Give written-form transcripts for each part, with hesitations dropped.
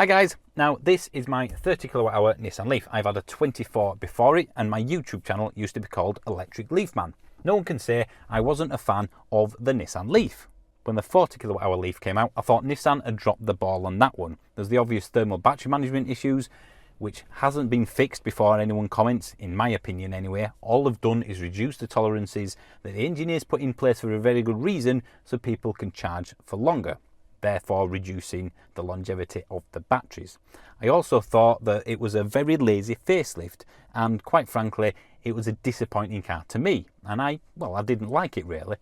Hi guys, now this is my 30 kilowatt hour Nissan Leaf. I've had a 24 before it and my YouTube channel used to be called Electric Leaf Man. No one can say I wasn't a fan of the Nissan Leaf. When the 40 kilowatt hour Leaf came out, I thought Nissan had dropped the ball on that one. There's the obvious thermal battery management issues, which hasn't been fixed before anyone comments, in my opinion anyway. All they've done is reduce the tolerances that the engineers put in place for a very good reason, so people can charge for longer, therefore reducing the longevity of the batteries. I also thought that it was a very lazy facelift, and quite frankly it was a disappointing car to me, and I didn't like it really.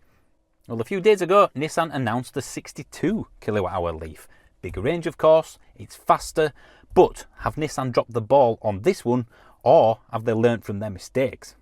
Well, a few days ago Nissan announced the 62 kilowatt hour Leaf. Bigger range of course, it's faster, but have Nissan dropped the ball on this one, or have they learnt from their mistakes?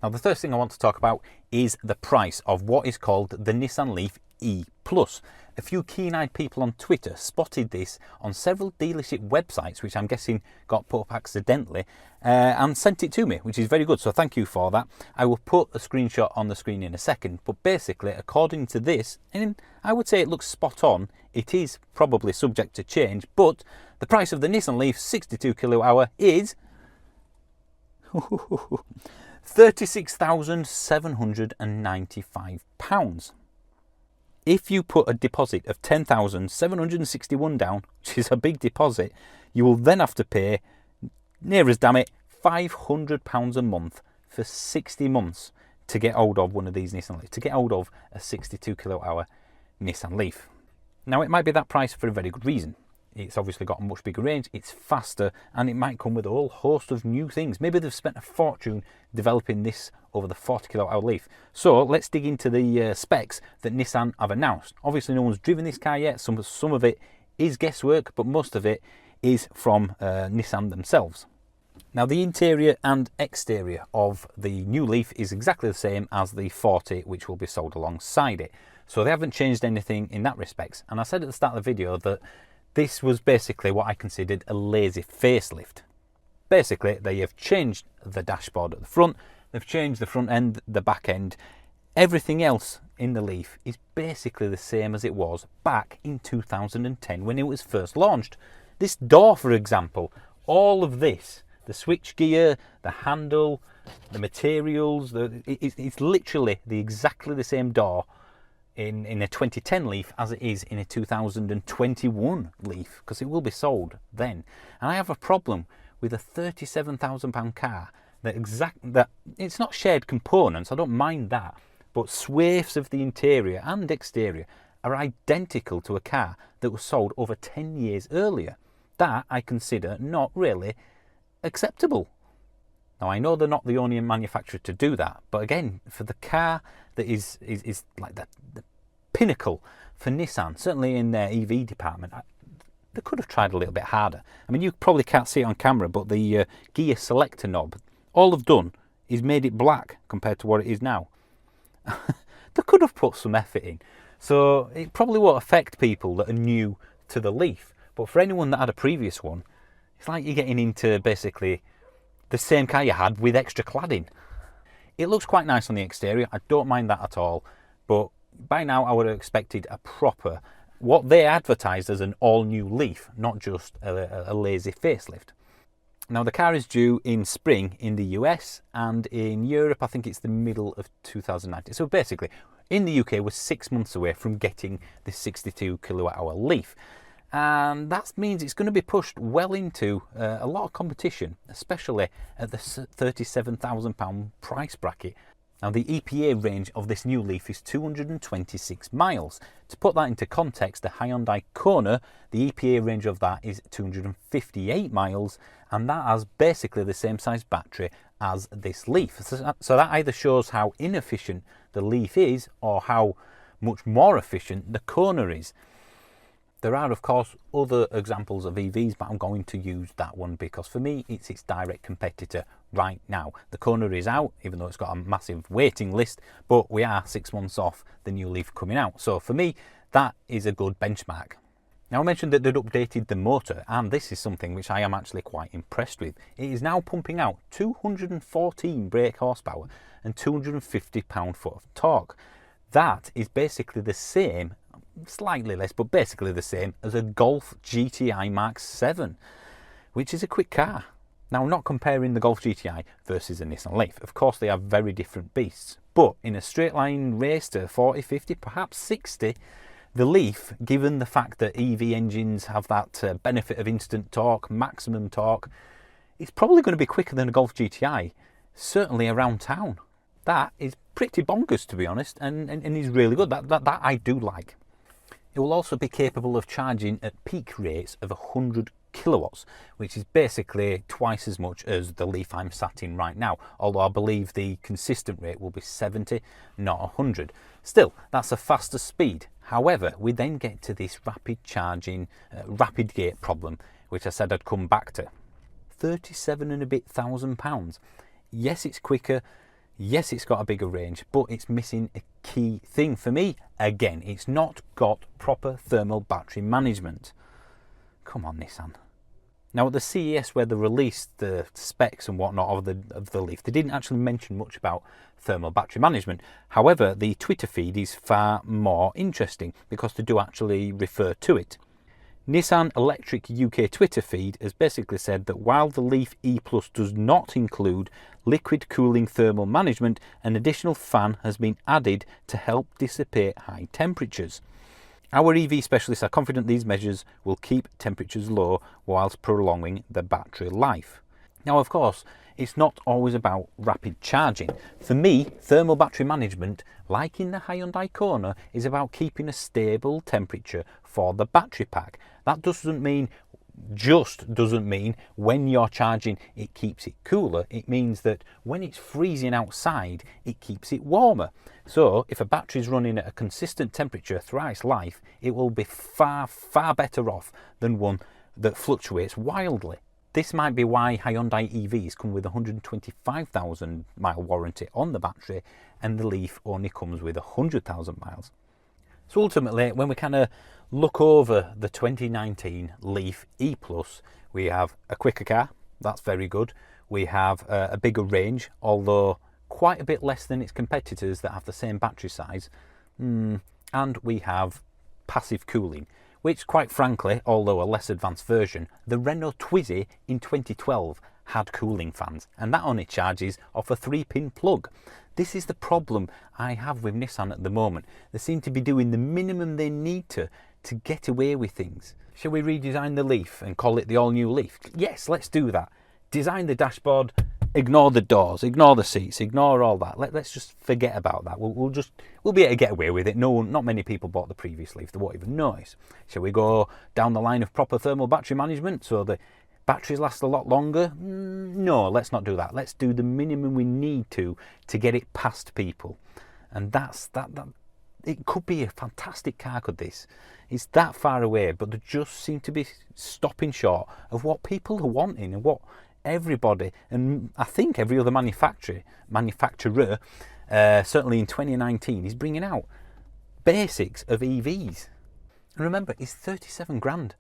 Now the first thing I want to talk about is the price of what is called the Nissan Leaf ePlus. A few keen-eyed people on Twitter spotted this on several dealership websites, which I'm guessing got put up accidentally, and sent it to me, which is very good, so thank you for that. I will put a screenshot on the screen in a second, but basically according to this, and I would say it looks spot on, it is probably subject to change, but the price of the Nissan Leaf 62 kilowatt hour is £36,795. If you put a deposit of £10,761 down, which is a big deposit, you will then have to pay, near as damn it, £500 a month for 60 months to get hold of one of these Nissan Leafs, to get hold of a 62 kilowatt hour Nissan Leaf. Now it might be that price for a very good reason. It's obviously got a much bigger range, it's faster, and it might come with a whole host of new things. Maybe they've spent a fortune developing this over the 40 kilowatt hour Leaf. So let's dig into the specs that Nissan have announced. Obviously no one's driven this car yet, some of it is guesswork, but most of it is from Nissan themselves. Now the interior and exterior of the new Leaf is exactly the same as the 40, which will be sold alongside it. So they haven't changed anything in that respect. And I said at the start of the video that this was basically what I considered a lazy facelift. Basically, they have changed the dashboard at the front, they've changed the front end, the back end. Everything else in the Leaf is basically the same as it was back in 2010 when it was first launched. This door, for example, all of this, the switch gear, the handle, the materials, it's literally exactly the same door in a 2010 Leaf as it is in a 2021 Leaf, because it will be sold then. And I have a problem with a £37,000 car that it's not shared components, I don't mind that, but swathes of the interior and exterior are identical to a car that was sold over 10 years earlier. That I consider not really acceptable. Now I know they're not the only manufacturer to do that, but again, for the car that is like the pinnacle for Nissan, certainly in their EV department, they could have tried a little bit harder. I mean, you probably can't see it on camera, but the gear selector knob, all they've done is made it black compared to what it is now. They could have put some effort in. So it probably won't affect people that are new to the Leaf, but for anyone that had a previous one, it's like you're getting into basically the same car you had with extra cladding. It looks quite nice on the exterior, I don't mind that at all, but by now I would have expected a proper, what they advertised as an all-new Leaf, not just a lazy facelift. Now the car is due in spring in the US, and in Europe I think it's the middle of 2019. So basically in the UK we're 6 months away from getting this 62 kilowatt hour Leaf. And that means it's going to be pushed well into a lot of competition, especially at the £37,000 price bracket. Now the EPA range of this new Leaf is 226 miles. To put that into context, the Hyundai Kona, the EPA range of that is 258 miles, and that has basically the same size battery as this Leaf. So that either shows how inefficient the Leaf is or how much more efficient the Kona is. There are, of course, other examples of EVs, but I'm going to use that one because for me, it's its direct competitor right now. The Kona is out, even though it's got a massive waiting list, but we are 6 months off the new Leaf coming out. So for me, that is a good benchmark. Now, I mentioned that they'd updated the motor, and this is something which I am actually quite impressed with. It is now pumping out 214 brake horsepower and 250 pound-foot of torque. That is basically the same, slightly less, but basically the same as a Golf GTI Mark 7, which is a quick car. Now, I'm not comparing the Golf GTI versus a Nissan Leaf. Of course, they are very different beasts. But in a straight line race to 40, 50, perhaps 60, the Leaf, given the fact that EV engines have that benefit of instant torque, maximum torque, it's probably going to be quicker than a Golf GTI, certainly around town. That is pretty bonkers, to be honest, and is really good. That I do like. It will also be capable of charging at peak rates of 100 kilowatts, which is basically twice as much as the Leaf I'm sat in right now, although I believe the consistent rate will be 70, not 100. Still, that's a faster speed. However, we then get to this rapid charging, rapid gate problem, which I said I'd come back to. 37 and a bit thousand pounds. Yes, it's quicker. Yes, it's got a bigger range, but it's missing a key thing for me. Again, it's not got proper thermal battery management. Come on, Nissan. Now, at the CES where they released the specs and whatnot of the Leaf, they didn't actually mention much about thermal battery management. However, the Twitter feed is far more interesting because they do actually refer to it. Nissan Electric UK Twitter feed has basically said that while the Leaf ePlus does not include liquid cooling thermal management, an additional fan has been added to help dissipate high temperatures. Our EV specialists are confident these measures will keep temperatures low whilst prolonging the battery life. Now, of course, it's not always about rapid charging. For me, thermal battery management, like in the Hyundai Kona, is about keeping a stable temperature for the battery pack. That doesn't mean when you're charging it keeps it cooler. It means that when it's freezing outside it keeps it warmer. So if a battery is running at a consistent temperature throughout its life, it will be far better off than one that fluctuates wildly. This might be why Hyundai EVs come with a 125,000 mile warranty on the battery and the Leaf only comes with 100,000 miles. So ultimately, when we kind of look over the 2019 Leaf ePlus, we have a quicker car, that's very good. We have a bigger range, although quite a bit less than its competitors that have the same battery size. And we have passive cooling, which quite frankly, although a less advanced version, the Renault Twizy in 2012 had cooling fans, and that only charges off a 3-pin plug. This is the problem I have with Nissan at the moment. They seem to be doing the minimum they need to get away with things. Shall we redesign the Leaf and call it the all-new Leaf? Yes, let's do that. Design the dashboard, ignore the doors, ignore the seats, ignore all that. Let's just forget about that. We'll be able to get away with it. Not many people bought the previous Leaf. They won't even notice. Shall we go down the line of proper thermal battery management so the batteries last a lot longer? No, let's not do that. Let's do the minimum we need to get it past people. And that's that. It could be a fantastic car, could this? It's that far away, but they just seem to be stopping short of what people are wanting and what everybody, and I think every other manufacturer, certainly in 2019, is bringing out basics of EVs. And remember, it's 37 grand.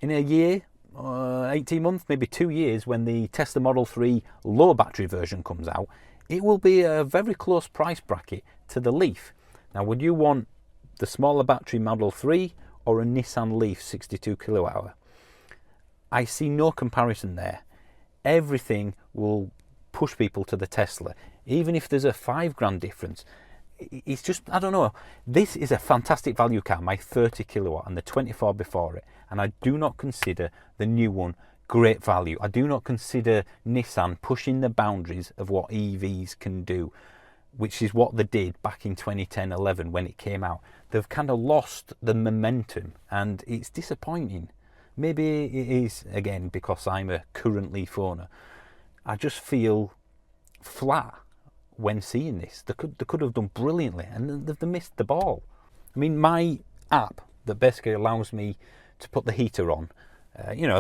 In a year, 18 months, maybe 2 years, when the Tesla Model 3 low battery version comes out, it will be a very close price bracket to the Leaf. Now, would you want the smaller battery Model 3 or a Nissan Leaf 62 kilowatt hour? I see no comparison there. Everything will push people to the Tesla, even if there's a 5 grand difference. It's just, I don't know. This is a fantastic value car, my 30 kilowatt and the 24 before it, and I do not consider the new one great value. I do not consider Nissan pushing the boundaries of what EVs can do, which is what they did back in 2010-11 when it came out. They've kind of lost the momentum, and it's disappointing. Maybe it is, again, because I'm a current Leaf owner. I just feel flat when seeing this. They could have done brilliantly, and they missed the ball. I mean, my app that basically allows me to put the heater on,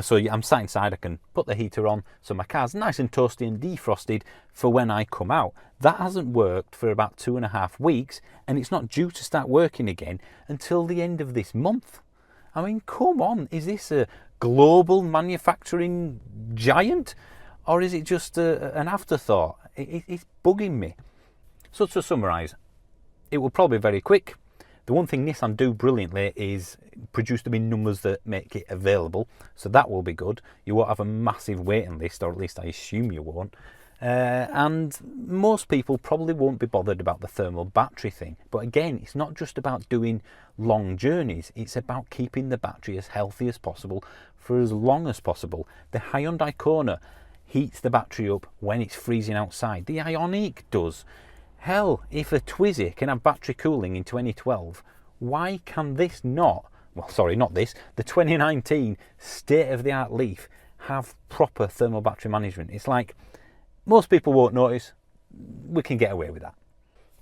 so I'm sat inside, I can put the heater on, so my car's nice and toasty and defrosted for when I come out. That hasn't worked for about 2.5 weeks, and it's not due to start working again until the end of this month. I mean, come on, is this a global manufacturing giant? Or is it just an afterthought? It's bugging me. So to summarise, it will probably be very quick. The one thing Nissan do brilliantly is produce them in numbers that make it available. So that will be good. You won't have a massive waiting list, or at least I assume you won't. And most people probably won't be bothered about the thermal battery thing. But again, it's not just about doing long journeys. It's about keeping the battery as healthy as possible for as long as possible. The Hyundai Kona heats the battery up when it's freezing outside. The Ioniq does. Hell, if a Twizy can have battery cooling in 2012, why can this not? Well, sorry, not this. The 2019 state-of-the-art Leaf have proper thermal battery management. It's like, most people won't notice. We can get away with that.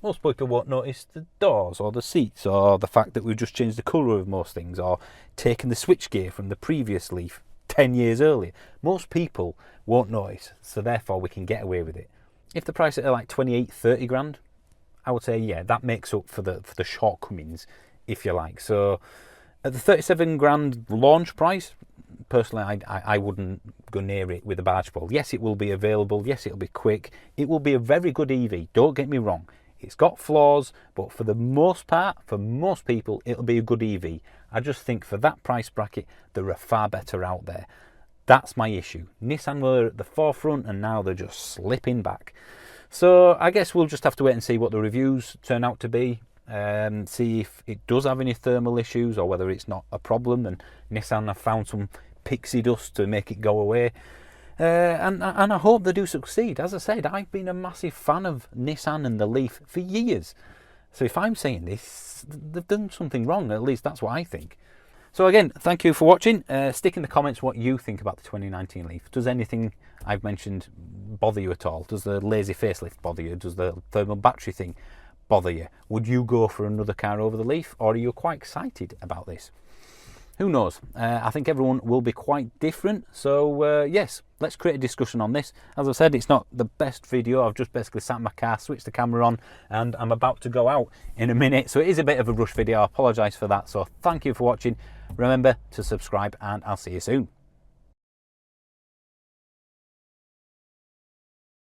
Most people won't notice the doors or the seats or the fact that we've just changed the colour of most things or taken the switchgear from the previous Leaf 10 years earlier. Most people won't notice, so therefore we can get away with it. If the price are like 28, 30 grand, I would say, yeah, that makes up for the shortcomings, if you like. So at the 37 grand launch price, personally, I wouldn't go near it with a barge pole. Yes, it will be available. Yes, it'll be quick. It will be a very good EV. Don't get me wrong. It's got flaws, but for the most part, for most people, it'll be a good EV. I just think for that price bracket, there are far better out there. That's my issue. Nissan were at the forefront and now they're just slipping back. So I guess we'll just have to wait and see what the reviews turn out to be. See if it does have any thermal issues or whether it's not a problem and Nissan have found some pixie dust to make it go away. And I hope they do succeed. As I said, I've been a massive fan of Nissan and the Leaf for years. So if I'm saying this, they've done something wrong. At least that's what I think. So again, thank you for watching. Stick in the comments what you think about the 2019 Leaf. Does anything I've mentioned bother you at all? Does the lazy facelift bother you? Does the thermal battery thing bother you? Would you go for another car over the Leaf, or are you quite excited about this? Who knows? I think everyone will be quite different. So yes, let's create a discussion on this. As I said, it's not the best video. I've just basically sat in my car, switched the camera on, and I'm about to go out in a minute. So it is a bit of a rush video. I apologise for that. So thank you for watching. Remember to subscribe, and I'll see you soon.